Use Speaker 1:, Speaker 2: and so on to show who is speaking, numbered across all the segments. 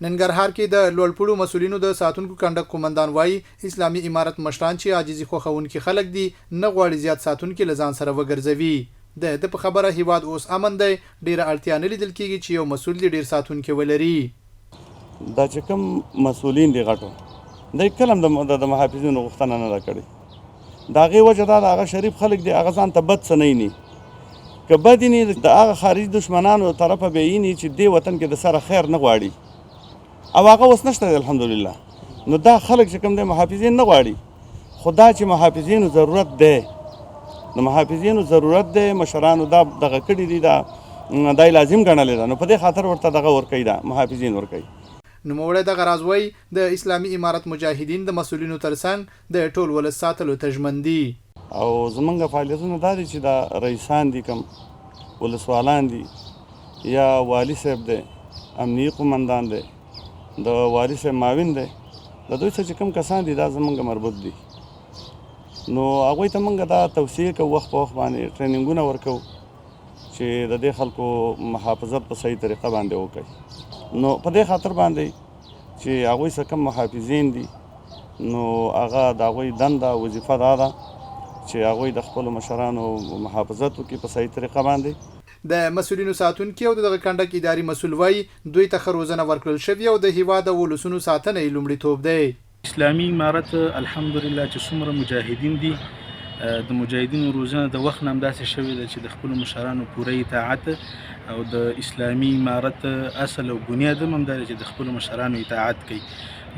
Speaker 1: ننګرهار کې د لوړپوړو مسولینو د ساتونکو کنډک قومندان وايي اسلامي امارت مشران چې عاجزي خوښونکي خلک دي نه غواړي زیات ساتونکي له ځان سره وګرځوي د په خبره هیواد اوس امن دی ډیره اړتیا نه لیدل کېږي چې یو مسول دي ډیر ساتونکي ولري
Speaker 2: دا چې کوم مسولین دي غټو د کلم د محافظینو غوښتنه نه ده کړې د هغې وجه دا د هغه شریف خلک دي هغه ځان ته بد څه نه ویني که بد یې د هغه خارجي دشمنانو طرفه به یې ویني چې دې وطن کې د سره خیر نه غواړي او هغه اوس نشته دی الحمدلله نو دا خلک چې کوم دی محافظین نه غواړي خو دا چې محافظینو ضرورت دی د محافظینو ضرورت دی مشرانو دا دغه کړي دي دا لازم ګڼلی ده نو په دې خاطر ورته دغه ورکوي دا محافظین ورکوي
Speaker 1: نوموړی دغه راز وایي د اسلامي امارت مجاهدین د مسولینو ترڅنګ د ټول ولس ساتلو ته ژمن دي
Speaker 2: او زمونږ فعالیتونه دا دي چې دا رئیسان دي کوم ولسوالان دي یا والي صاحب دی امنیي قومندان دی د والي صاحب معاون دی د دوی څخه چې کوم کسان دي دا زمونږ مربوط دي نو هغوی ته موږ دا توصیه کوو وخت په وخت باندې ټریننګونه ورکوو چې د دې خلکو محافظت په صحیح طریقه باندې وکړي نو په دې خاطر باندې چې هغوی څخه کوم محافظین دي نو هغه د هغوی دنده وظیفه دا ده چې هغوی د خپلو مشرانو محافظت وکړي په صحیح طریقه باندې
Speaker 1: د مسولینو ساتونکي او دغه کنډک اداري مسول وایي دوی ته ښه روزنه ورکړل شوې او د هیواد د ولسونو ساتنه یې لومړیتوب دی
Speaker 3: اسلامي امارت الحمدلله چې څومره مجاهدین دي د مجاهدینو روزنه د وخت نه همداسې شوې ده چې د خپلو مشرانو پوره اطاعت او د اسلامي امارت اصل او بنیاد هم همدا دی چې د خپلو مشرانو اطاعت کوي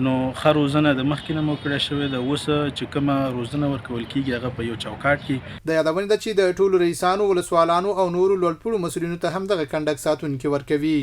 Speaker 3: نو ښه روزنه د مخکې نه مو کړې شوې ده اوس چې کومه روزنه ورکول کېږي هغه په یو چوکاټ کې
Speaker 1: د یادونې ده چې د ټولو رئیسانو ولسوالانو او نورو لوړپوړو مسولینو ته هم دغه کنډک ساتونکي ورکوي